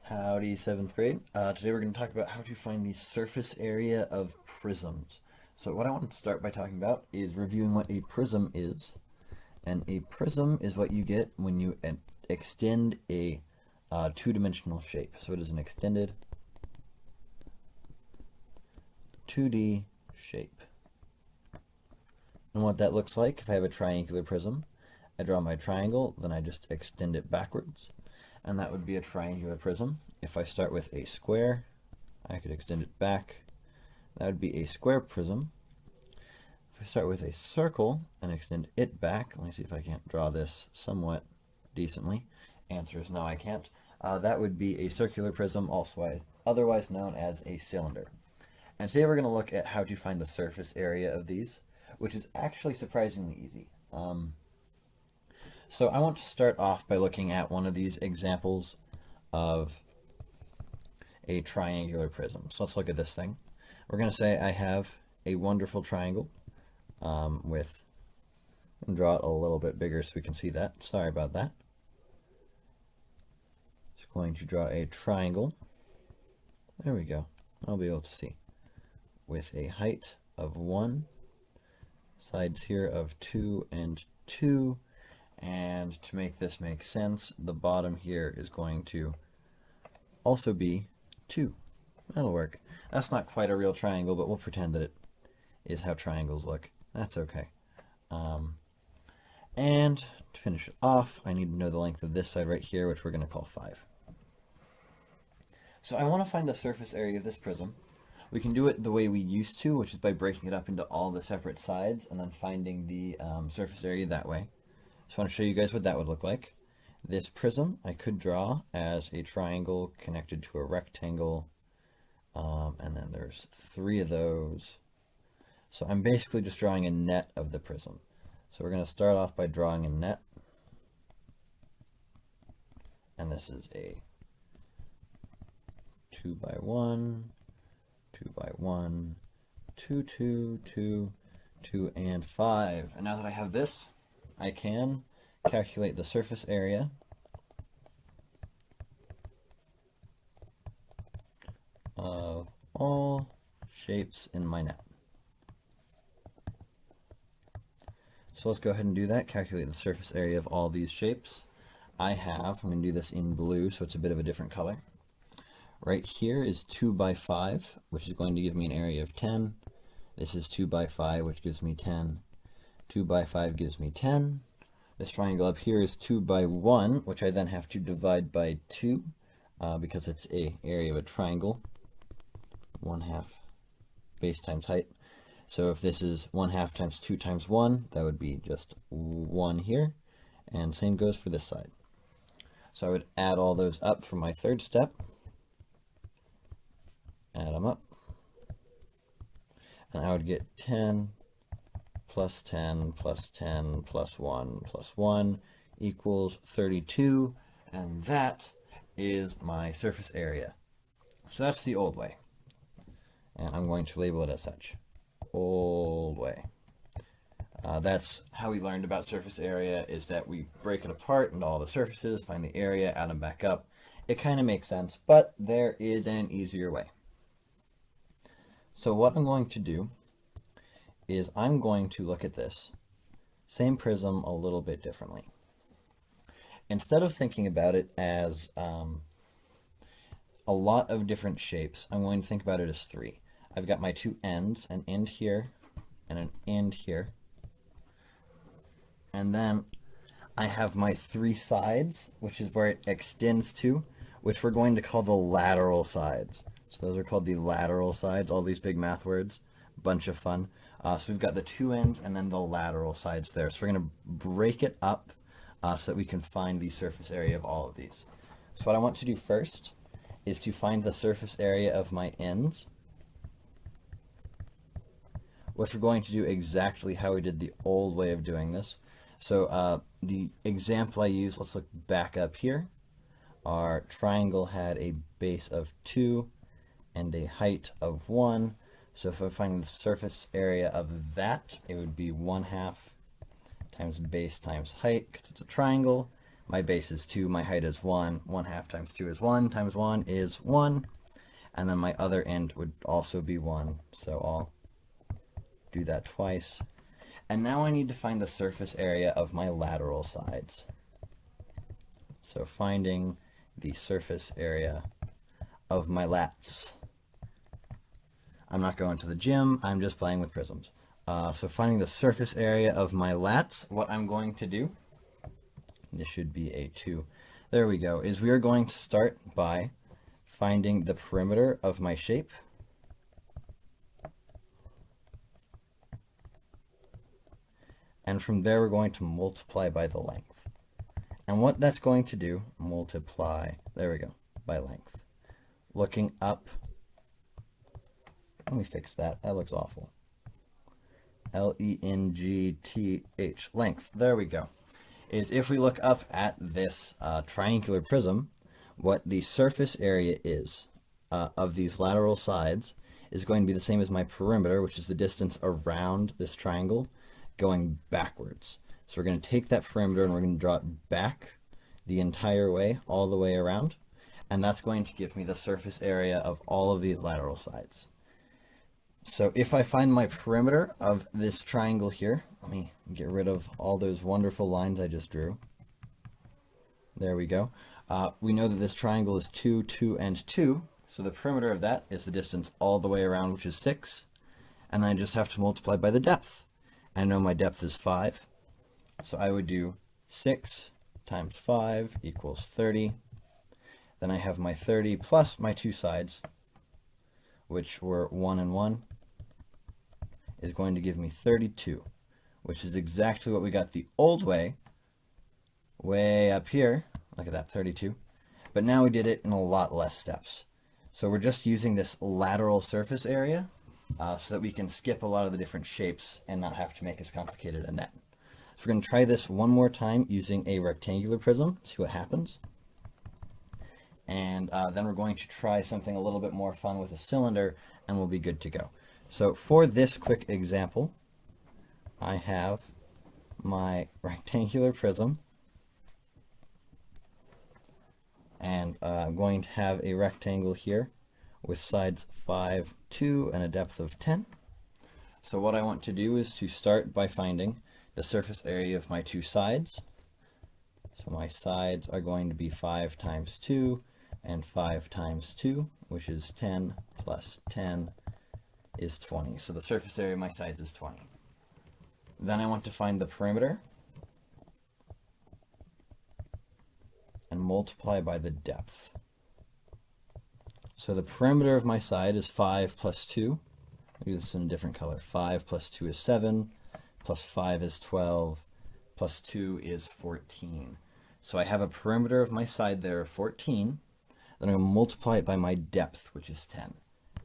Howdy, 7th grade. Today we're going to talk about how to find the surface area of prisms. So what I want to start by talking about is reviewing what a prism is. And a prism is what you get when you extend a two-dimensional shape. So it is an extended 2D shape. And what that looks like, if I have a triangular prism, I draw my triangle, then I just extend it backwards. And that would be a triangular prism. If I start with a square, I could extend it back. That would be a square prism. If I start with a circle and extend it back, let me see if I can't draw this somewhat decently. Answer is no, I can't. That would be a circular prism, also otherwise known as a cylinder. And today we're going to look at how to find the surface area of these, which is actually surprisingly easy. So I want to start off by looking at one of these examples of a triangular prism. So let's look at this thing. We're going to say I have a wonderful triangle with, and draw it a little bit bigger so we can see that. Sorry about that. Just going to draw a triangle. There we go. I'll be able to see. With a height of 1, sides here of 2 and 2. And to make this make sense, the bottom here is going to also be 2. That'll work. That's not quite a real triangle, but we'll pretend that it is how triangles look. That's okay. And to finish it off, I need to know the length of this side right here, which we're going to call 5. So I want to find the surface area of this prism. We can do it the way we used to, which is by breaking it up into all the separate sides and then finding the surface area that way. So I want to show you guys what that would look like. This prism I could draw as a triangle connected to a rectangle, and then there's 3 of those. So I'm basically just drawing a net of the prism. So we're going to start off by drawing a net, and this is a 2 by 1, 2 by 1, 2, 2, 2, 2, and 5. And now that I have this, I can calculate the surface area of all shapes in my net. So let's go ahead and do that. Calculate the surface area of all these shapes. I'm going to do this in blue so it's a bit of a different color. Right here is 2 by 5, which is going to give me an area of 10. This is 2 by 5, which gives me 10. 2 by 5 gives me 10. This triangle up here is 2 by 1, which I then have to divide by 2 because it's a area of a triangle. 1/2 base times height. So if this is 1/2 times 2 times 1, that would be just 1 here. And same goes for this side. So I would add all those up for my third step. Add them up. And I would get 10 plus 10 plus 10 plus 1 plus 1 equals 32, and that is my surface area. So that's the old way, and I'm going to label it as such. Old way. That's how we learned about surface area, is that we break it apart into all the surfaces, find the area, add them back up. It kind of makes sense, but there is an easier way. So what I'm going to do is I'm going to look at this same prism a little bit differently. Instead of thinking about it as a lot of different shapes, I'm going to think about it as 3. I've got my 2 ends, an end here and an end here. And then I have my 3 sides, which is where it extends to, which we're going to call the lateral sides. So those are called the lateral sides, all these big math words, bunch of fun. So we've got the 2 ends and then the lateral sides there. So we're going to break it up so that we can find the surface area of all of these. So what I want to do first is to find the surface area of my ends, which we're going to do exactly how we did the old way of doing this. So the example I use, let's look back up here. Our triangle had a base of 2 and a height of 1. So if I find the surface area of that, it would be 1/2 times base times height, because it's a triangle. My base is 2, my height is 1. 1/2 times 2 is 1, times 1 is 1. And then my other end would also be 1. So I'll do that twice. And now I need to find the surface area of my lateral sides. So finding the surface area of my lats. I'm not going to the gym, I'm just playing with prisms. So finding the surface area of my lats, what I'm going to do, this should be a 2. There we go, is we are going to start by finding the perimeter of my shape. And from there we're going to multiply by the length. And what that's going to do, multiply, there we go, by length. Looking up, let me fix that, that looks awful. L-E-N-G-T-H, length, there we go. Is if we look up at this triangular prism, what the surface area is of these lateral sides is going to be the same as my perimeter, which is the distance around this triangle going backwards. So we're going to take that perimeter and we're going to draw it back the entire way, all the way around, and that's going to give me the surface area of all of these lateral sides. So if I find my perimeter of this triangle here, let me get rid of all those wonderful lines I just drew. There we go. We know that this triangle is 2, 2, and 2, so the perimeter of that is the distance all the way around, which is 6, and then I just have to multiply by the depth. I know my depth is 5, so I would do 6 times 5 equals 30. Then I have my 30 plus my 2 sides, which were 1 and 1, is going to give me 32, which is exactly what we got the old way up here. Look at that, 32. But now we did it in a lot less steps. So we're just using this lateral surface area so that we can skip a lot of the different shapes and not have to make as complicated a net. So we're going to try this one more time using a rectangular prism, see what happens. And then we're going to try something a little bit more fun with a cylinder, and we'll be good to go. So for this quick example, I have my rectangular prism, and I'm going to have a rectangle here with sides 5, 2, and a depth of 10. So what I want to do is to start by finding the surface area of my 2 sides. So my sides are going to be 5 times 2 and 5 times 2, which is 10 plus 10 is 20. So the surface area of my sides is 20. Then I want to find the perimeter and multiply by the depth. So the perimeter of my side is 5 plus 2. I'll do this in a different color. 5 plus 2 is 7, plus 5 is 12, plus 2 is 14. So I have a perimeter of my side there of 14. Then I'm going to multiply it by my depth, which is 10.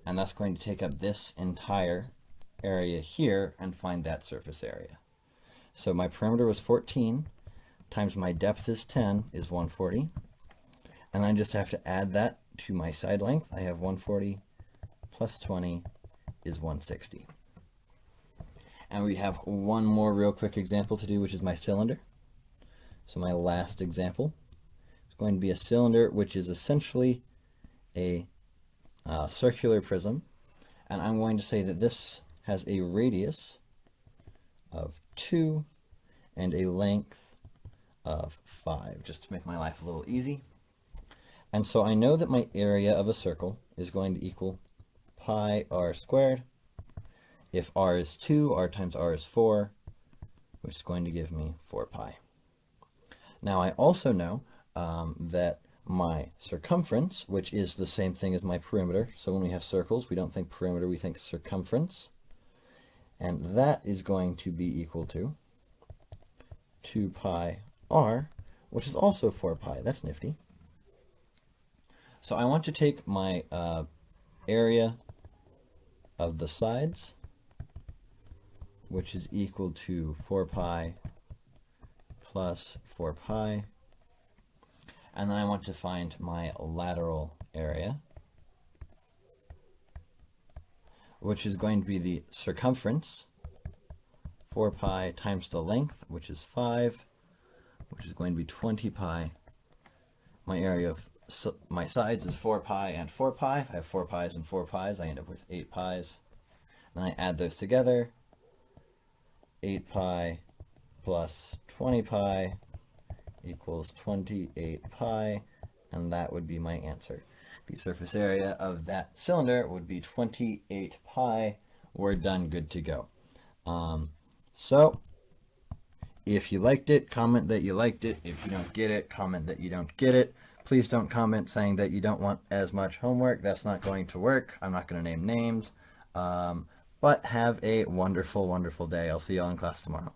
And that's going to take up this entire area here and find that surface area. So my perimeter was 14 times my depth is 10 is 140. And I just have to add that to my side length. I have 140 plus 20 is 160. And we have one more real quick example to do, which is my cylinder. So my last example is going to be a cylinder, which is essentially a circular prism. And I'm going to say that this has a radius of 2 and a length of 5, just to make my life a little easy. And so I know that my area of a circle is going to equal pi r squared. If r is 2, r times r is 4, which is going to give me 4 pi. Now I also know that my circumference, which is the same thing as my perimeter, so when we have circles, we don't think perimeter, we think circumference, and that is going to be equal to 2 pi r, which is also 4 pi. That's nifty. So I want to take my area of the sides, which is equal to 4 pi plus 4 pi, and then I want to find my lateral area, which is going to be the circumference, 4 pi times the length, which is 5, which is going to be 20 pi. My area of my sides is 4 pi and 4 pi. If I have 4 pi's and 4 pi's, I end up with 8 pi's. Then I add those together. 8 pi plus 20 pi equals 28 pi, and that would be my answer. The surface area of that cylinder would be 28 pi. We're done, good to go. So if you liked it, comment that you liked it. If you don't get it, comment that you don't get it. Please don't comment saying that you don't want as much homework. That's not going to work. I'm not going to name names. But have a wonderful, wonderful day. I'll see you all in class tomorrow.